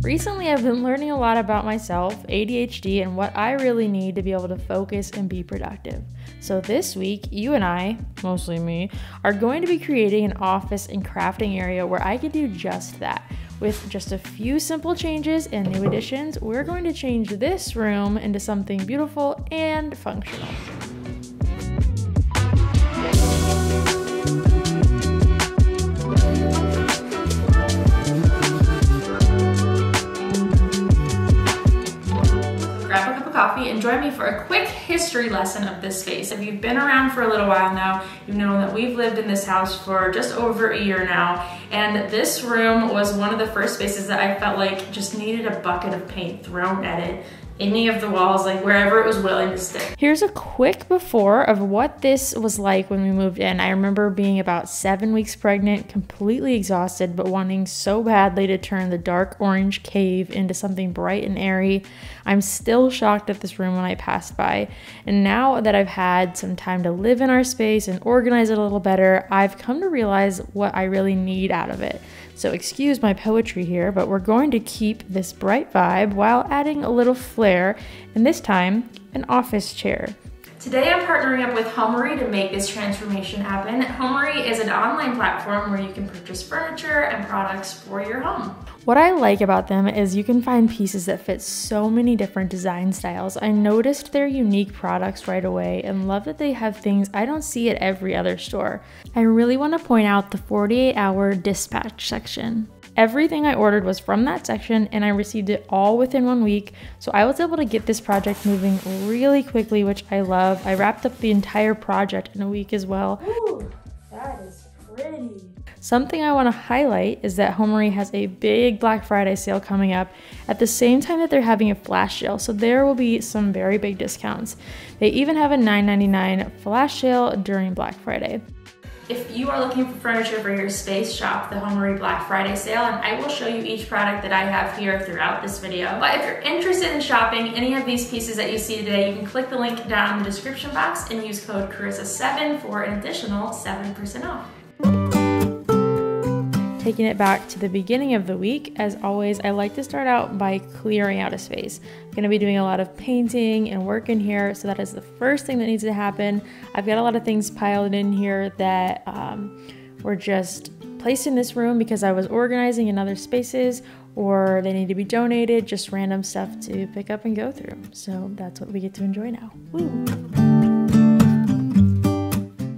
Recently, I've been learning a lot about myself, ADHD, and what I really need to be able to focus and be productive. So this week, you and I, mostly me, are going to be creating an office and crafting area where I can do just that. With just a few simple changes and new additions, we're going to change this room into something beautiful and functional. Grab a cup of coffee and join me for a quick history lesson of this space. If you've been around for a little while now, you know that we've lived in this house for just over a year now, and this room was one of the first spaces that I felt like just needed a bucket of paint thrown at it. Any of the walls, like wherever it was willing to stick. Here's a quick before of what this was like when we moved in. I remember being about 7 weeks pregnant, completely exhausted, but wanting so badly to turn the dark orange cave into something bright and airy. I'm still shocked at this room when I passed by. And now that I've had some time to live in our space and organize it a little better, I've come to realize what I really need out of it. So excuse my poetry here, but we're going to keep this bright vibe while adding a little flair, and this time, an office chair. Today I'm partnering up with Homary to make this transformation happen. Homary is an online platform where you can purchase furniture and products for your home. What I like about them is you can find pieces that fit so many different design styles. I noticed their unique products right away and love that they have things I don't see at every other store. I really want to point out the 48-hour dispatch section. Everything I ordered was from that section and I received it all within 1 week, so I was able to get this project moving really quickly, which I love. I wrapped up the entire project in a week as well. Ooh, that is pretty. Something I want to highlight is that Homary has a big Black Friday sale coming up at the same time that they're having a flash sale, so there will be some very big discounts. They even have a $9.99 flash sale during Black Friday. If you are looking for furniture for your space, shop the Homary Black Friday sale, and I will show you each product that I have here throughout this video. But if you're interested in shopping any of these pieces that you see today, you can click the link down in the description box and use code Carissa7 for an additional 7% off. Taking it back to the beginning of the week, as always, I like to start out by clearing out a space. I'm going to be doing a lot of painting and work in here, so that is the first thing that needs to happen. I've got a lot of things piled in here that were just placed in this room because I was organizing in other spaces, or they need to be donated, just random stuff to pick up and go through. So that's what we get to enjoy now. Woo!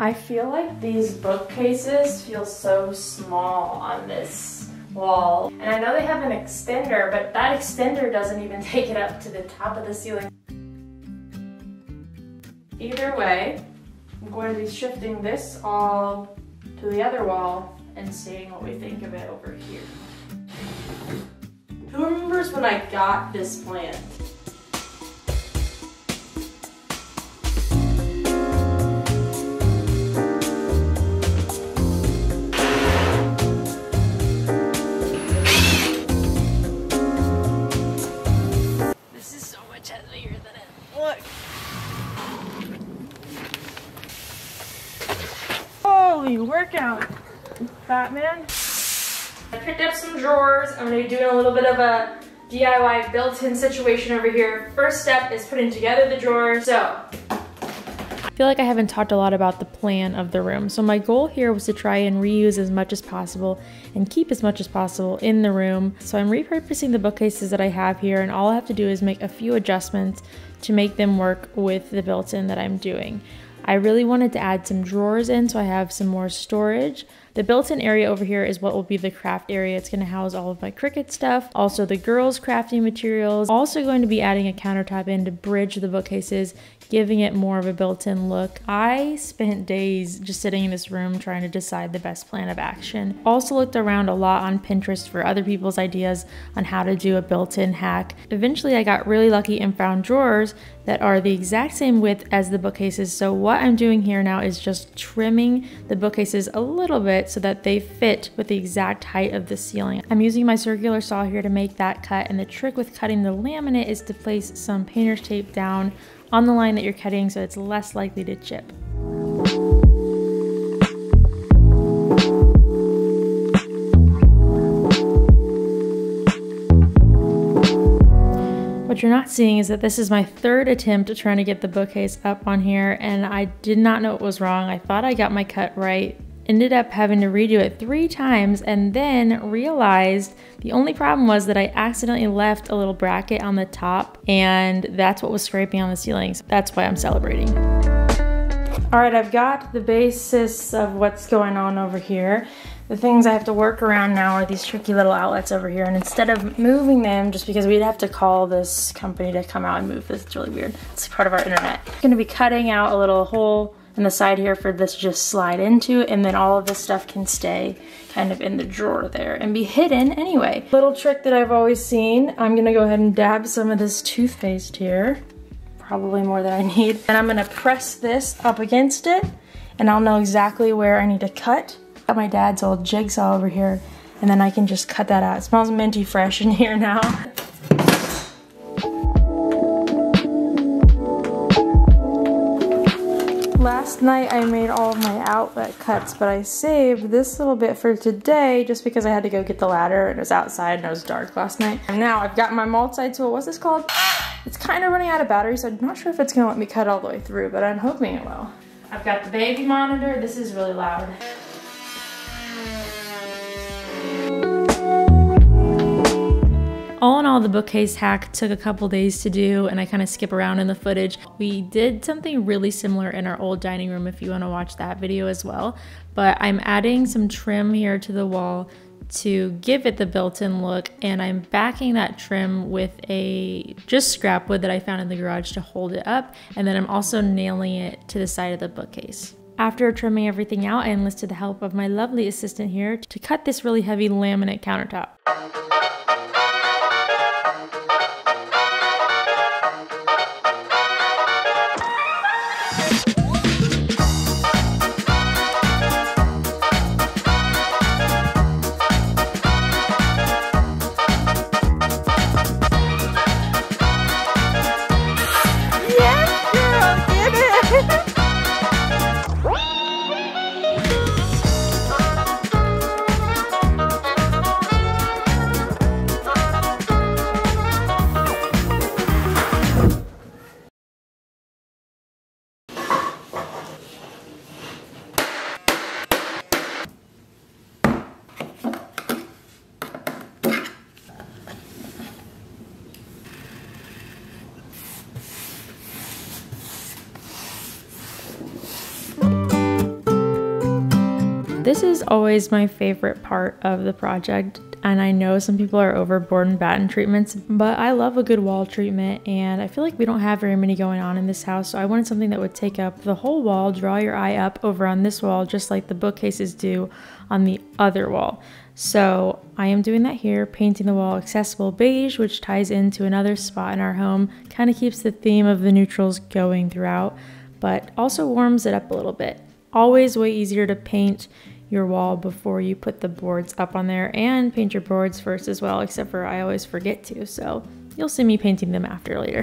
I feel like these bookcases feel so small on this wall. And I know they have an extender, but that extender doesn't even take it up to the top of the ceiling. Either way, I'm going to be shifting this all to the other wall and seeing what we think of it over here. Who remembers when I got this plant? Holy workout, Batman. I picked up some drawers. I'm going to be doing a little bit of a DIY built-in situation over here. First step is putting together the drawers. So, I feel like I haven't talked a lot about the plan of the room. So my goal here was to try and reuse as much as possible and keep as much as possible in the room. So I'm repurposing the bookcases that I have here, and all I have to do is make a few adjustments to make them work with the built-in that I'm doing. I really wanted to add some drawers in so I have some more storage. The built-in area over here is what will be the craft area. It's going to house all of my Cricut stuff, also the girls' crafting materials. Also going to be adding a countertop in to bridge the bookcases, giving it more of a built-in look. I spent days just sitting in this room trying to decide the best plan of action. Also looked around a lot on Pinterest for other people's ideas on how to do a built-in hack. Eventually I got really lucky and found drawers that are the exact same width as the bookcases. So what I'm doing here now is just trimming the bookcases a little bit so that they fit with the exact height of the ceiling. I'm using my circular saw here to make that cut, and the trick with cutting the laminate is to place some painter's tape down on the line that you're cutting so it's less likely to chip. What you're not seeing is that this is my third attempt at trying to get the bookcase up on here, and I did not know what was wrong. I thought I got my cut right. Ended up having to redo it 3 times and then realized the only problem was that I accidentally left a little bracket on the top, and that's what was scraping on the ceilings. That's why I'm celebrating. All right, I've got the basis of what's going on over here. The things I have to work around now are these tricky little outlets over here, and instead of moving them, just because we'd have to call this company to come out and move this, it's really weird. It's part of our internet. I'm gonna be cutting out a little hole in the side here for this to just slide into, and then all of this stuff can stay kind of in the drawer there and be hidden anyway. Little trick that I've always seen, I'm gonna go ahead and dab some of this toothpaste here, probably more than I need, and I'm gonna press this up against it, and I'll know exactly where I need to cut. Got my dad's old jigsaw over here, and then I can just cut that out. It smells minty fresh in here now. Last night I made all of my outlet cuts, but I saved this little bit for today just because I had to go get the ladder and it was outside and it was dark last night. And now I've got my multi-tool. What's this called? It's kind of running out of battery, so I'm not sure if it's gonna let me cut all the way through, but I'm hoping it will. I've got the baby monitor. This is really loud. All in all, the bookcase hack took a couple days to do, and I kind of skip around in the footage. We did something really similar in our old dining room if you want to watch that video as well. But I'm adding some trim here to the wall to give it the built-in look, and I'm backing that trim with a just scrap wood that I found in the garage to hold it up, and then I'm also nailing it to the side of the bookcase. After trimming everything out, I enlisted the help of my lovely assistant here to cut this really heavy laminate countertop. This is always my favorite part of the project, and I know some people are overboard in Batten treatments, but I love a good wall treatment, and I feel like we don't have very many going on in this house, so I wanted something that would take up the whole wall, draw your eye up over on this wall, just like the bookcases do on the other wall. So I am doing that here, painting the wall accessible beige, which ties into another spot in our home, kind of keeps the theme of the neutrals going throughout, but also warms it up a little bit. Always way easier to paint your wall before you put the boards up on there, and paint your boards first as well, except for I always forget to, so you'll see me painting them after later.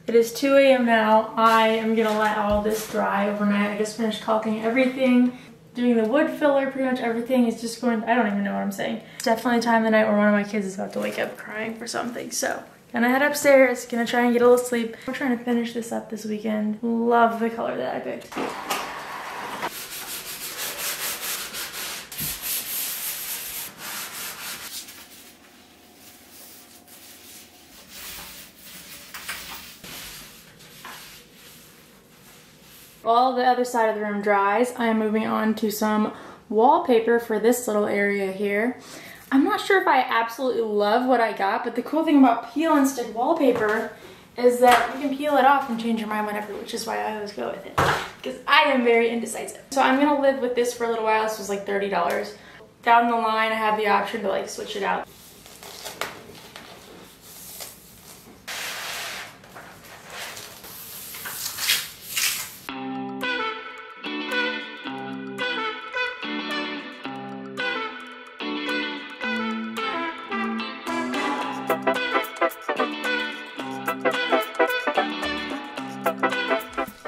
It is 2 a.m. now. I am gonna let all this dry overnight. I just finished caulking everything, doing the wood filler, pretty much everything is just going, I don't even know what I'm saying. It's definitely a time of the night where one of my kids is about to wake up crying for something, so gonna head upstairs, gonna try and get a little sleep. We're trying to finish this up this weekend. Love the color that I picked. While the other side of the room dries, I am moving on to some wallpaper for this little area here. I'm not sure if I absolutely love what I got, but the cool thing about peel and stick wallpaper is that you can peel it off and change your mind whenever, which is why I always go with it, because I am very indecisive. So I'm gonna live with this for a little while. This was like $30. Down the line, I have the option to like switch it out.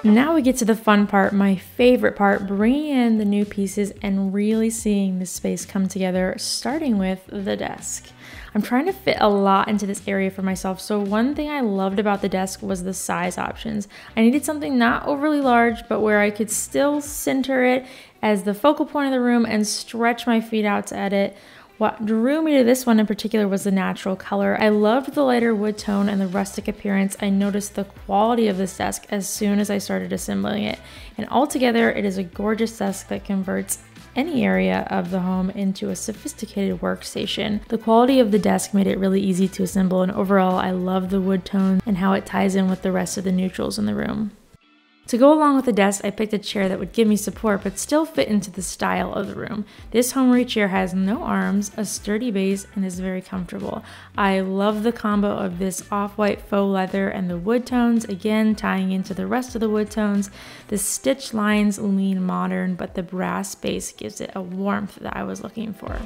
Now we get to the fun part, my favorite part, bringing in the new pieces and really seeing this space come together, starting with the desk. I'm trying to fit a lot into this area for myself, so one thing I loved about the desk was the size options. I needed something not overly large, but where I could still center it as the focal point of the room and stretch my feet out to edit. What drew me to this one in particular was the natural color. I loved the lighter wood tone and the rustic appearance. I noticed the quality of this desk as soon as I started assembling it. And altogether, it is a gorgeous desk that converts any area of the home into a sophisticated workstation. The quality of the desk made it really easy to assemble, and overall, I love the wood tone and how it ties in with the rest of the neutrals in the room. To go along with the desk, I picked a chair that would give me support but still fit into the style of the room. This Homary chair has no arms, a sturdy base, and is very comfortable. I love the combo of this off-white faux leather and the wood tones, again tying into the rest of the wood tones. The stitch lines lean modern, but the brass base gives it a warmth that I was looking for.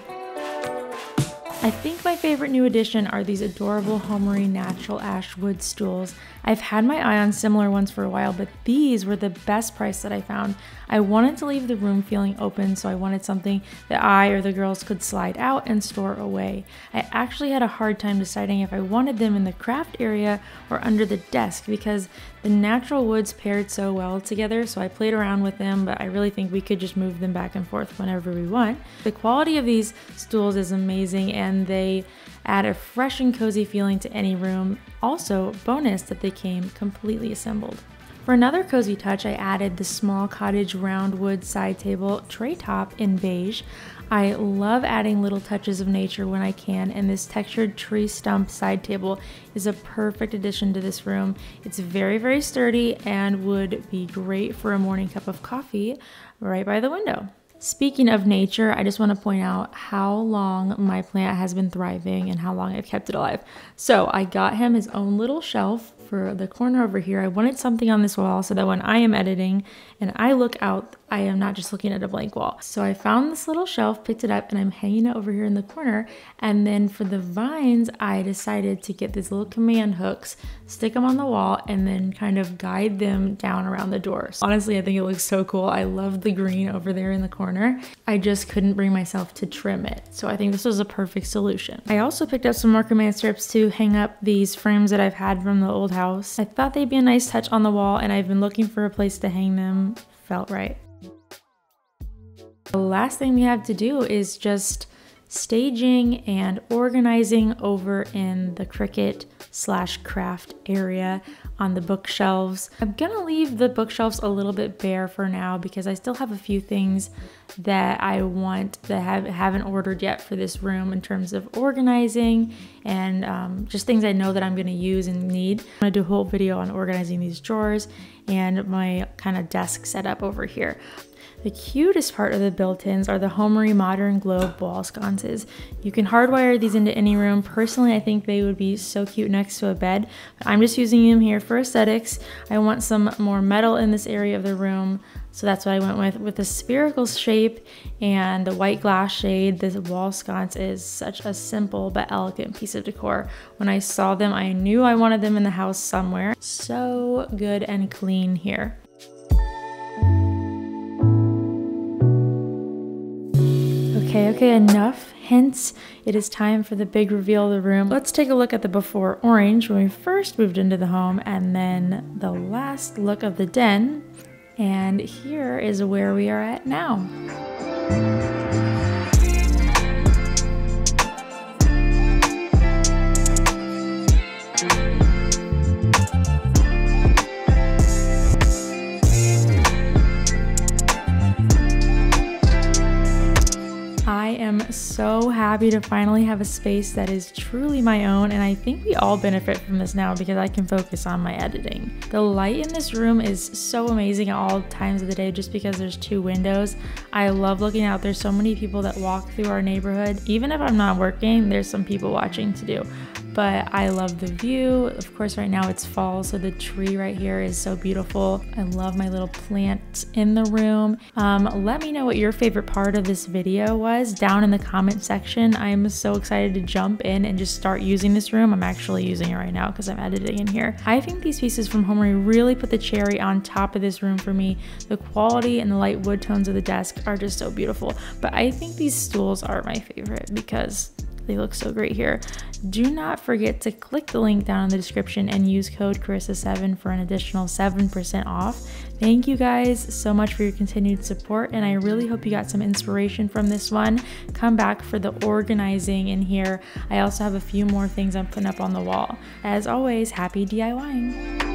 I think my favorite new addition are these adorable Homary natural ash wood stools. I've had my eye on similar ones for a while, but these were the best price that I found. I wanted to leave the room feeling open, so I wanted something that I or the girls could slide out and store away. I actually had a hard time deciding if I wanted them in the craft area or under the desk because the natural woods paired so well together, so I played around with them, but I really think we could just move them back and forth whenever we want. The quality of these stools is amazing, and they add a fresh and cozy feeling to any room. Also, bonus that they came completely assembled. For another cozy touch, I added the small cottage round wood side table tray top in beige. I love adding little touches of nature when I can, and this textured tree stump side table is a perfect addition to this room. It's very, very sturdy and would be great for a morning cup of coffee right by the window. Speaking of nature, I just want to point out how long my plant has been thriving and how long I've kept it alive. So I got him his own little shelf for the corner over here. I wanted something on this wall so that when I am editing and I look out, I am not just looking at a blank wall. So I found this little shelf, picked it up, and I'm hanging it over here in the corner. And then for the vines, I decided to get these little command hooks, stick them on the wall, and then kind of guide them down around the doors. Honestly, I think it looks so cool. I love the green over there in the corner. I just couldn't bring myself to trim it. So I think this was a perfect solution. I also picked up some more command strips to hang up these frames that I've had from the old house. I thought they'd be a nice touch on the wall, and I've been looking for a place to hang them. Felt right. The last thing we have to do is just staging and organizing over in the Cricut/craft area on the bookshelves. I'm gonna leave the bookshelves a little bit bare for now because I still have a few things that I want that haven't ordered yet for this room in terms of organizing and just things I know that I'm gonna use and need. I'm gonna do a whole video on organizing these drawers and my kind of desk setup over here. The cutest part of the built-ins are the Homary Modern Globe wall sconces. You can hardwire these into any room. Personally, I think they would be so cute next to a bed, but I'm just using them here for aesthetics. I want some more metal in this area of the room, so that's what I went with the spherical shape and the white glass shade. This wall sconce is such a simple but elegant piece of decor. When I saw them, I knew I wanted them in the house somewhere. So good and clean here. Okay, enough hints. It is time for the big reveal of the room. Let's take a look at the before orange when we first moved into the home, and then the last look of the den. And here is where we are at now. I am so happy to finally have a space that is truly my own, and I think we all benefit from this now because I can focus on my editing. The light in this room is so amazing at all times of the day just because there's 2 windows. I love looking out. There's so many people that walk through our neighborhood. Even if I'm not working, there's some people watching to do. but I love the view. Of course, right now it's fall, so the tree right here is so beautiful. I love my little plant in the room. Let me know what your favorite part of this video was down in the comment section. I'm so excited to jump in and just start using this room. I'm actually using it right now because I'm editing in here. I think these pieces from Homary really put the cherry on top of this room for me. The quality and the light wood tones of the desk are just so beautiful, but I think these stools are my favorite because they look so great here. Do not forget to click the link down in the description and use code Carissa7 for an additional 7% off. Thank you guys so much for your continued support, and I really hope you got some inspiration from this one. Come back for the organizing in here. I also have a few more things I'm putting up on the wall. As always, happy DIYing.